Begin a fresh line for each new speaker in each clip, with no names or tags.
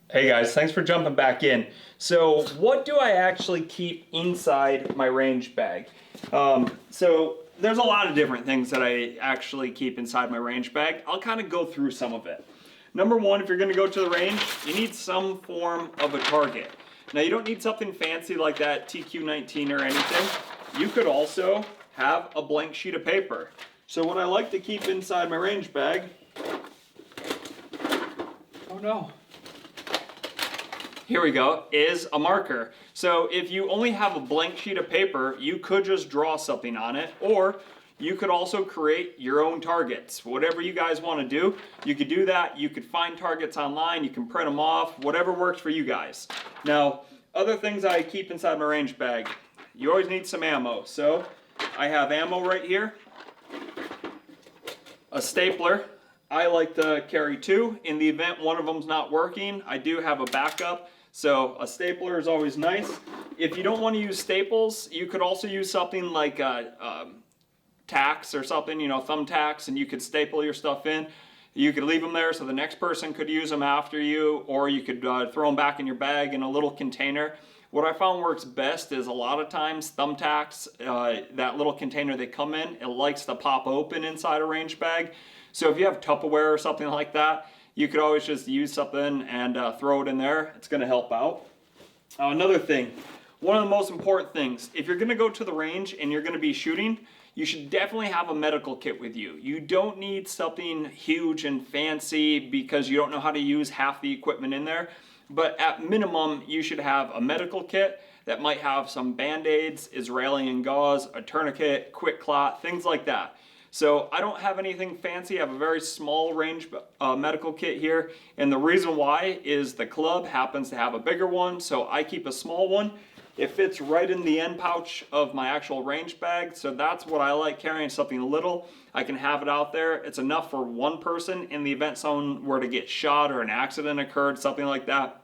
Hey guys, thanks for jumping back in. So what do I actually keep inside my range bag? So there's a lot of different things that I actually keep inside my range bag. I'll kind of go through some of it. Number one, if you're going to go to the range, you need some form of a target. Now you don't need something fancy like that TQ19 or anything. You could also have a blank sheet of paper. So what I like to keep inside my range bag, oh no. Here we go, is a marker. So if you only have a blank sheet of paper, you could just draw something on it, or you could also create your own targets. Whatever you guys want to do, you could do that. You could find targets online, you can print them off, whatever works for you guys. Now, other things I keep inside my range bag, you always need some ammo. So I have ammo right here, a stapler. I like to carry two. In the event one of them's not working, I do have a backup. So a stapler is always nice. If you don't want to use staples, you could also use something like tacks or something, you know, thumbtacks, and you could staple your stuff in. You could leave them there so the next person could use them after you, or you could throw them back in your bag in a little container. What I found works best is a lot of times thumbtacks, that little container they come in, it likes to pop open inside a range bag. So if you have Tupperware or something like that, you could always just use something and throw it in there. It's going to help out. Another thing, one of the most important things, if you're going to go to the range and you're going to be shooting, you should definitely have a medical kit with you. You don't need something huge and fancy because you don't know how to use half the equipment in there. But at minimum, you should have a medical kit that might have some Band-Aids, Israeli gauze, a tourniquet, quick clot, things like that. So I don't have anything fancy. I have a very small range medical kit here. And the reason why is the club happens to have a bigger one. So I keep a small one. It fits right in the end pouch of my actual range bag. So that's what I like, carrying something little. I can have it out there. It's enough for one person in the event someone were to get shot or an accident occurred, something like that.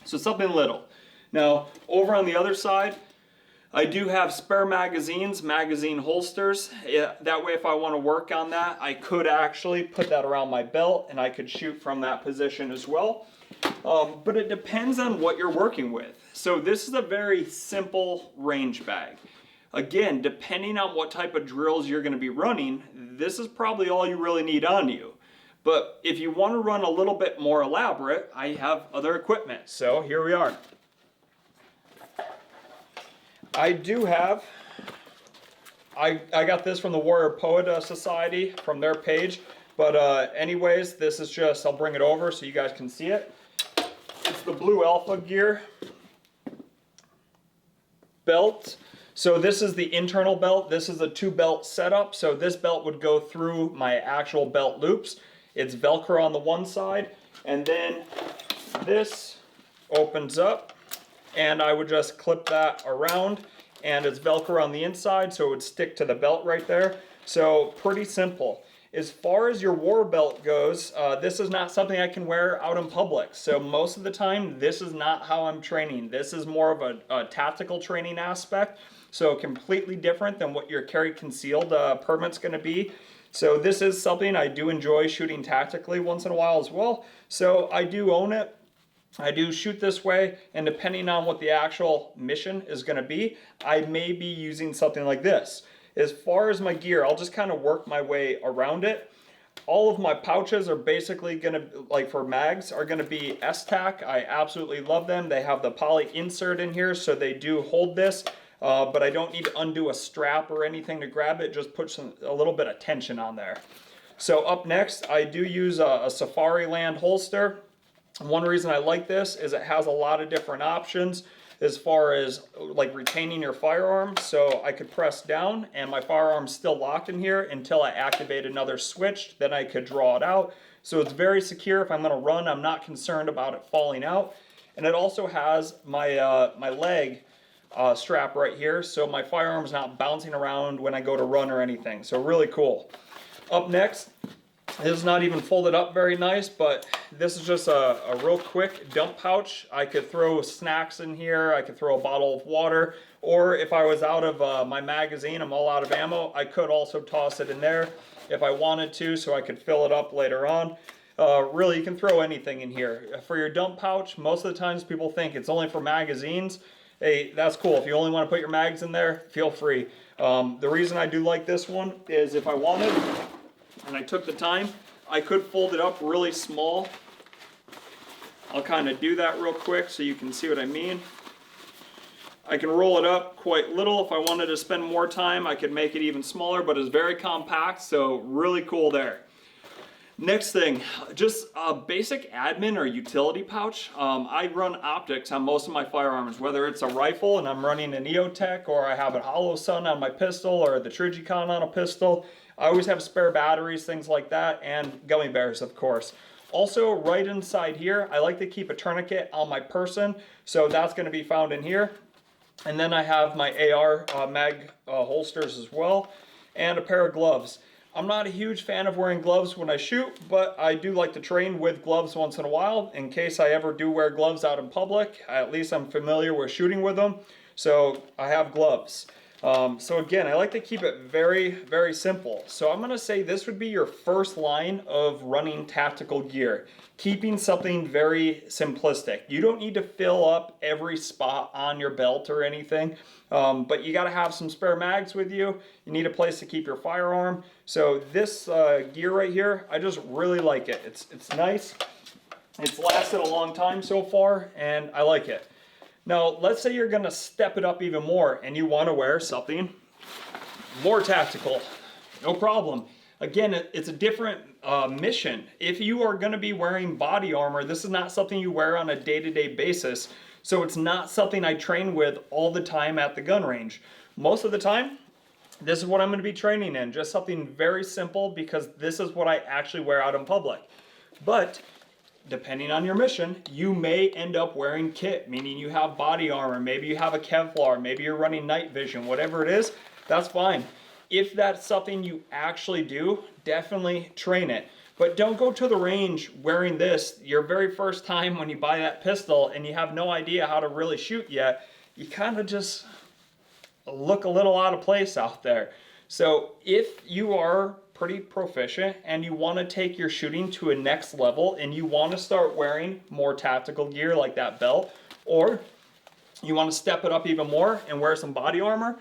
So something little. Now, over on the other side, I do have spare magazines, magazine holsters. That way if I want to work on that, I could actually put that around my belt and I could shoot from that position as well. But it depends on what you're working with. So this is a very simple range bag. Again, depending on what type of drills you're going to be running, this is probably all you really need on you. But if you want to run a little bit more elaborate, I have other equipment. So here we are. I do have, I got this from the Warrior Poet Society, from their page. But anyways, this is just, I'll bring it over so you guys can see it. It's the Blue Alpha Gear belt. So this is the internal belt. This is a 2-belt setup. So this belt would go through my actual belt loops. It's Velcro on the one side, and then this opens up, and I would just clip that around, and it's Velcro on the inside, so it would stick to the belt right there. So pretty simple. As far as your war belt goes, this is not something I can wear out in public. So most of the time, this is not how I'm training. This is more of a tactical training aspect. So completely different than what your carry concealed permit's going to be. So this is something I do enjoy shooting tactically once in a while as well. So I do own it. I do shoot this way, and depending on what the actual mission is going to be, I may be using something like this. As far as my gear, I'll just kind of work my way around it. All of my pouches are basically going to, like for mags, are going to be esstac. I absolutely love them. They have the poly insert in here, so they do hold this. But I don't need to undo a strap or anything to grab it. It just puts a little bit of tension on there. So up next, I do use a Safariland holster. One reason I like this is it has a lot of different options as far as like retaining your firearm. So I could press down and my firearm's still locked in here until I activate another switch. Then I could draw it out. So it's very secure. If I'm going to run, I'm not concerned about it falling out. And it also has my my leg strap right here, so my firearm's not bouncing around when I go to run or anything. So really cool. Up next, this is not even folded up very nice, but this is just a real quick dump pouch. I could throw snacks in here, I could throw a bottle of water, or if I was out of my magazine, I'm all out of ammo, I could also toss it in there if I wanted to, so I could fill it up later on. Really, you can throw anything in here. For your dump pouch, most of the times people think it's only for magazines. Hey, that's cool. If you only want to put your mags in there, feel free. The reason I do like this one is if I wanted, and I took the time, I could fold it up really small. I'll kind of do that real quick so you can see what I mean. I can roll it up quite little. If I wanted to spend more time, I could make it even smaller, but it's very compact, so really cool there. Next thing, just a basic admin or utility pouch. I run optics on most of my firearms, whether it's a rifle and I'm running an esstac, or I have a Holosun on my pistol, or the Trigicon on a pistol. I always have spare batteries, things like that, and gummy bears, of course. Also, right inside here, I like to keep a tourniquet on my person, so that's going to be found in here. And then I have my AR mag holsters as well, and a pair of gloves. I'm not a huge fan of wearing gloves when I shoot, but I do like to train with gloves once in a while. In case I ever do wear gloves out in public, at least I'm familiar with shooting with them. So I have gloves. So again, I like to keep it very, very simple. So I'm going to say this would be your first line of running tactical gear. Keeping something very simplistic. You don't need to fill up every spot on your belt or anything, but you got to have some spare mags with you. You need a place to keep your firearm. So this gear right here, I just really like it. It's nice. It's lasted a long time so far, and I like it. Now, let's say you're going to step it up even more and you want to wear something more tactical. No problem. Again, it's a different mission. If you are going to be wearing body armor, this is not something you wear on a day-to-day basis. So it's not something I train with all the time at the gun range. Most of the time, this is what I'm going to be training in. Just something very simple because this is what I actually wear out in public. But depending on your mission, you may end up wearing kit, meaning you have body armor, maybe you have a Kevlar, maybe you're running night vision, whatever it is, that's fine. If that's something you actually do, definitely train it. But don't go to the range wearing this your very first time when you buy that pistol and you have no idea how to really shoot yet. You kind of just look a little out of place out there. So if you are pretty proficient and you want to take your shooting to a next level and you want to start wearing more tactical gear like that belt, or you want to step it up even more and wear some body armor,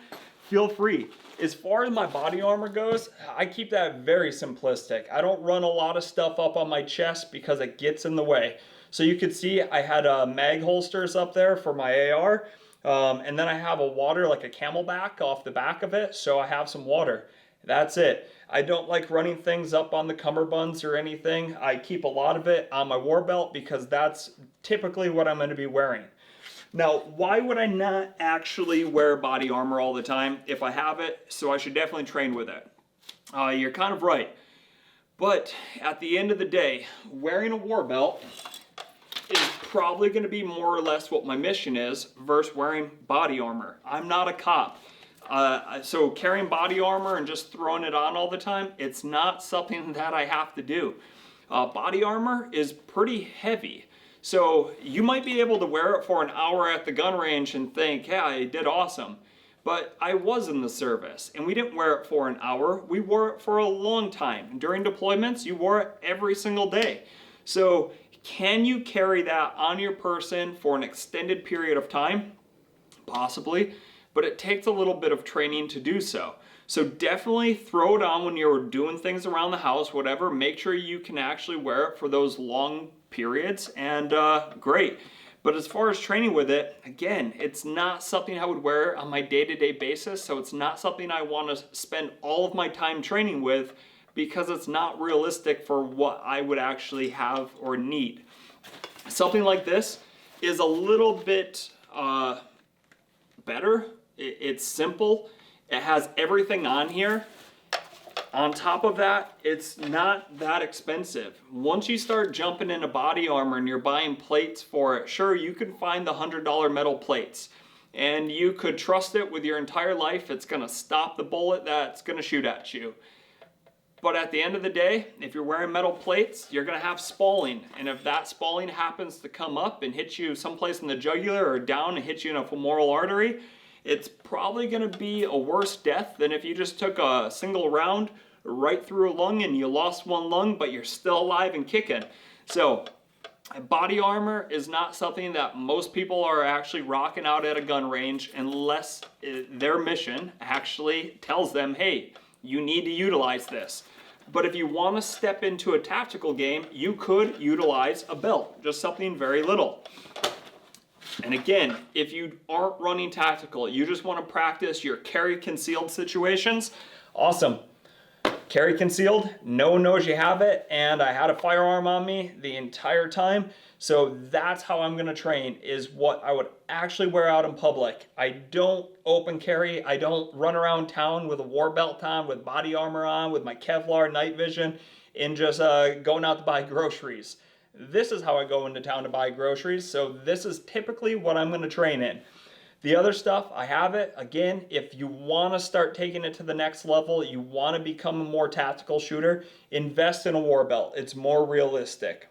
feel free. As far as my body armor goes, I keep that very simplistic. I don't run a lot of stuff up on my chest because it gets in the way. So you could see I had mag holsters up there for my AR, and then I have a water, like a Camelback off the back of it, so I have some water. That's it. I don't like running things up on the cummerbunds or anything. I keep a lot of it on my war belt because that's typically what I'm going to be wearing. Now, why would I not actually wear body armor all the time if I have it? So I should definitely train with it. You're kind of right. But at the end of the day, wearing a war belt is probably going to be more or less what my mission is versus wearing body armor. I'm not a cop. So carrying body armor and just throwing it on all the time, it's not something that I have to do. Body armor is pretty heavy. So you might be able to wear it for an hour at the gun range and think, yeah, I did awesome. But I was in the service and we didn't wear it for an hour. We wore it for a long time. During deployments, you wore it every single day. So can you carry that on your person for an extended period of time? Possibly. But it takes a little bit of training to do so. So definitely throw it on when you're doing things around the house, whatever. Make sure you can actually wear it for those long periods, and great. But as far as training with it, again, it's not something I would wear on my day-to-day basis, so it's not something I want to spend all of my time training with because it's not realistic for what I would actually have or need. Something like this is a little bit better. It's simple. It has everything on here. On top of that, it's not that expensive. Once you start jumping into body armor and you're buying plates for it, sure, you can find the $100 metal plates. And you could trust it with your entire life. It's going to stop the bullet that's going to shoot at you. But at the end of the day, if you're wearing metal plates, you're going to have spalling. And if that spalling happens to come up and hit you someplace in the jugular or down and hit you in a femoral artery, it's probably going to be a worse death than if you just took a single round right through a lung and you lost one lung, but you're still alive and kicking. So body armor is not something that most people are actually rocking out at a gun range unless their mission actually tells them, hey, you need to utilize this. But if you want to step into a tactical game, you could utilize a belt, just something very little. And again, if you aren't running tactical, you just want to practice your carry concealed situations, awesome. Carry concealed, no one knows you have it, and I had a firearm on me the entire time, so that's how I'm gonna train, is what I would actually wear out in public. I don't open carry, I don't run around town with a war belt on, with body armor on, with my Kevlar night vision, and just going out to buy groceries. This is how I go into town to buy groceries, so this is typically what I'm gonna train in. The other stuff, I have it. Again, if you want to start taking it to the next level, you want to become a more tactical shooter, invest in a war belt. It's more realistic.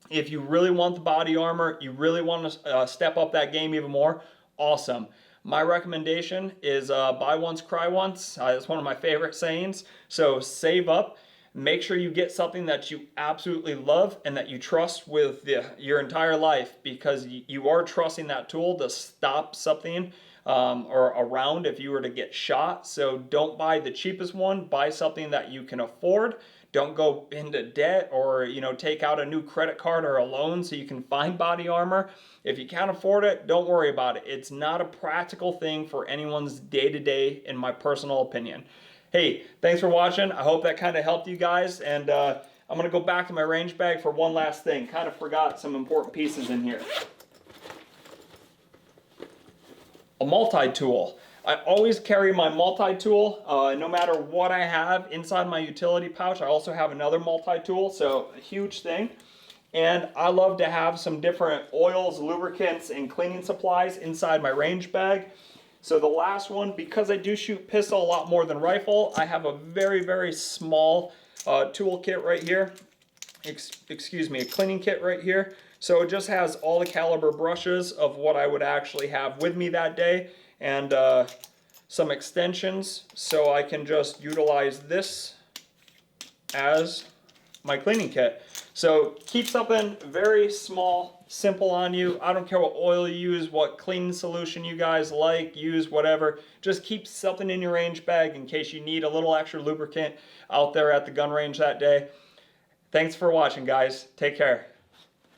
If you really want the body armor, you really want to step up that game even more, awesome. My recommendation is buy once, cry once. It's one of my favorite sayings. So save up. Make sure you get something that you absolutely love and that you trust with your entire life, because you are trusting that tool to stop something or a round if you were to get shot. So don't buy the cheapest one. Buy something that you can afford. Don't go into debt or take out a new credit card or a loan so you can find body armor. If you can't afford it, don't worry about it. It's not a practical thing for anyone's day-to-day, in my personal opinion. Hey, thanks for watching. I hope that kind of helped you guys, and I'm going to go back to my range bag for one last thing. Kind of forgot some important pieces in here. A multi-tool. I always carry my multi-tool, no matter what I have inside my utility pouch. I also have another multi-tool, so a huge thing. And I love to have some different oils, lubricants, and cleaning supplies inside my range bag. So the last one, because I do shoot pistol a lot more than rifle, I have a very, very small tool kit right here. Excuse me, a cleaning kit right here. So it just has all the caliber brushes of what I would actually have with me that day, and some extensions, so I can just utilize this as my cleaning kit. So keep something very small, simple on you. I don't care what oil you use, what cleaning solution you guys like, use whatever. Just keep something in your range bag in case you need a little extra lubricant out there at the gun range that day. Thanks for watching, guys. Take care.